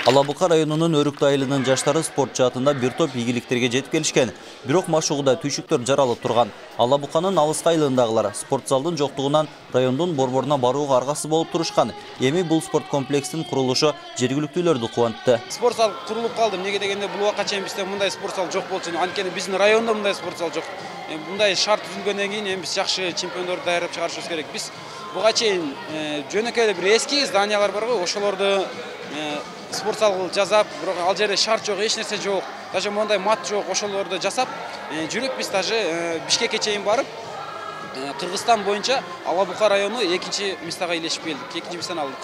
Алабука районунун Өрүктү айылынын жаштары спорт жаатында бир топ ийгиликтерге жетип келишкен. Бирок машыгууда түйшүктөр жаралып турган. Алабуканын алыскы айылындагылар спорт залдын жоктугунан райондун борборуна барууга аргасыз болуп турушкан. Эми бул спорт комплекстин курулушу жергиликтүүлөрдү кубантты. Спорт зал курулуп калды. Эмнеге дегенде бул убакка чейин бизде мындай спорт зал жок болчу. Анткени биздин райондо мындай спорт зал жок. Мындай шарт түзүлгөндөн кийин эми биз жакшы чемпиондорду даярдап чыгарышыбыз керек. Биз буга чейин жөнөкөй бир эски зданиялар бар го, ошолорду спорт зал жасап, бирок ал жерде шарт жок, эч нерсе жок. Даже мондай мат жок, ошолорду жасап, жүрүп биз даже Бишкекке чейин барып, Кыргызстан боюнча Алабука району экинчи местага илешип келдик, экинчи местени алдык.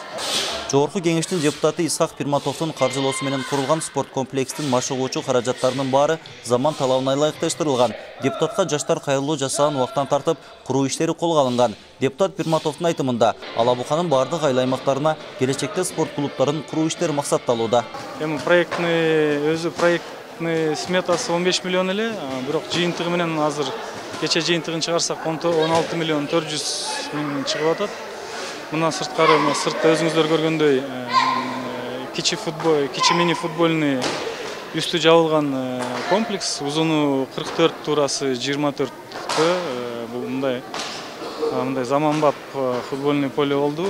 Жогорку кеңештин депутаты Исхак Пирматовдун каржылоосу менен курулган спорт комплекстин машыгуучу каражаттарынын баары заман талабына ылайыкташтырылган. Депутатка жаштар кайрылуу жасаган убактан тартып, куруу иштери колго алынган. Депутат Пирматовдун айтымында, Алабуканын бардык айыл аймактарына келечекте спорт клубтарын куруу иштери максатталууда. Эми проектный сметасы 15 миллион эле, бирок жыйынтыгы менен азыр кече жыйынтыгын чыгарсак 16 миллион 400 миң чыгып атат. Мына сырткары, сыртта өзүңүздөр көргөндөй кичи мини футбольный үстү жабылган комплекс, узуну 44, турасы 24. Бул мындай заманбап футбольный поле болду.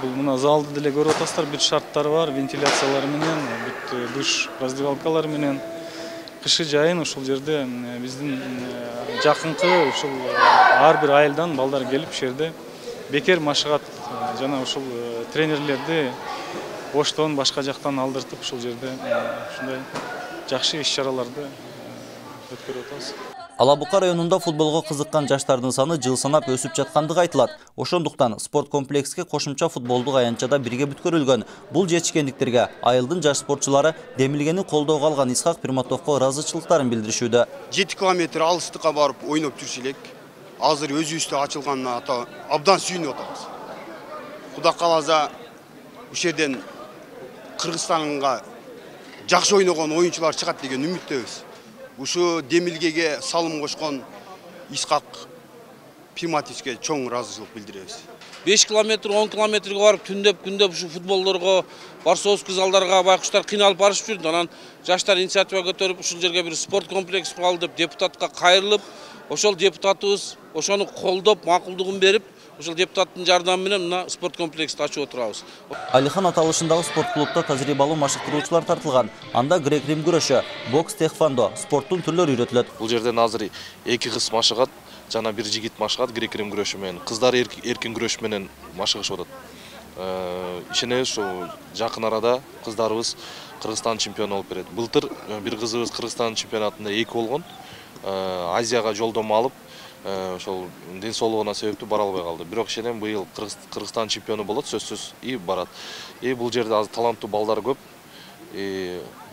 Бул мына залды деле көрүп атасыздар, бүт шарттары бар, вентиляциялары менен, бүт душ раздевалкалары менен. Кышы жайын ушул жерде биздин жакынкы ушул ар бир айылдан балдар келип ушул жерде бекер машыгат, жана ушул тренерлерди оштон башка жактан алдыртып ушул жерде ушундай жакшы иш-чараларды өткөрүп атабыз. Алабука районунда футболго кызыккан жаштардын саны жыл санап өсүп жаткандыгы айтылат. Ошондуктан спорт комплекске кошумча футболдук аянтчада бирге бүткөрүлгөн. Бул жетишкендиктерге айылдын жаш спортчулары демилгени колдоого алган Исхак Пирматовго ыраазычылыктарын билдиришүүдө. 7 километр алыстыкка барып ойноп жүрчү элек. Азыр өзүбүздө ачылганына абдан сүйүнүп атабыз. Кудай кааласа ушул жерден Кыргызстанга жакшы ойногон оюнчулар чыгат деген үмүттөбүз. Ушу демилгеге салым кошкон Исхак Пирматовге чоң ыраазычылык билдиребиз. 5 километр, 10 километрге барып күндөп ушу футболдорго, Барсовский залдарга байкуштар кыйналып барышып жүрдү. Анан жаштар инициатива көтөрүп ушул жерге бир спорт комплекс куралы деп депутатка кайрылып, ошол депутатыбыз ошону колдоп, макулдугун берип, ошол депутаттын жардамы менен мына спорт комплексти ачып отурабыз. Алихан аталышындагы спорт клубда тажрыйбалуу машыктыруучулар тартылган. Анда грек-рим күрөшү, бокс, тэквондо спорттун түрлөрү үйрөтүлөт. Бул жерден азыр 2 кыз машыгат, жана бир жигит машыгат грек-рим күрөшү менен. Кыздар эркин күрөш менен машыгышып атат. Ишенебиз, ушу жакын арада кыздарыбыз Кыргызстан чемпиону болуп берет. Былтыр бир кызыбыз Кыргызстан чемпионатында 2 болгон. Азияга жолдомо алып, ошол ден соолугуна себептүү бара албай калды. Бирок ишенем быйыл Кыргызстан чемпиону болот, сөзсүз, барат. Бул жерде азыр таланттуу балдар көп.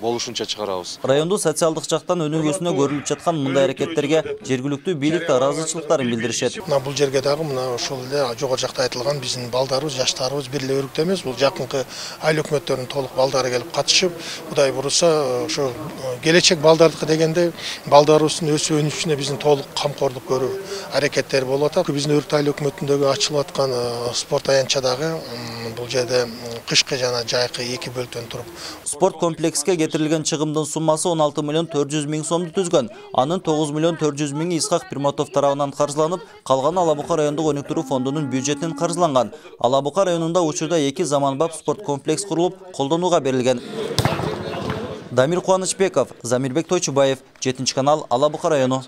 Болушунча чыгарабыз. Райондун социалдык жактан өнүгүүсүнө көрүлүп жаткан мындай аракеттерге жергиликтүү бийлик да ыраазычылыктарын билдиришет. Мына бул жерге дагы мына ошол эле жогору жакта айтылган биздин балдарыбыз, жаштарыбыз бир эле өрүктө эмес, бул жакынкы айыл өкмөттөрүнүн толук балдары келип катышып, Кудай буурса, ошо келечек балдардыкы дегенде балдарыбыздын өсүп өнүшүнө биздин толук камкордук көрүү аракеттери болуп атат. Биздин Өрүктү айыл өкмөтүндөгү ачылып аткан спорт аянтчадагы бул жерде кышкы жана жайкы 2 бөлүктөн туруп. Спорт комплекске кетирилген чыгымдын суммасы 16 миллион 400 миң сомду түзгөн. Анын 9 миллион 400 миңи Исхак Пирматов тарабынан каржыланып, калганы Алабука райондук өнүктүрүү фондунун бюджетинен каржыланган. Алабука районунда учурда 2 заманбап спорт комплекс курулуп, колдонууга берилген. Дамир Кубанычбеков, Замирбек Тойчубаев, 7 канал, Алабука району.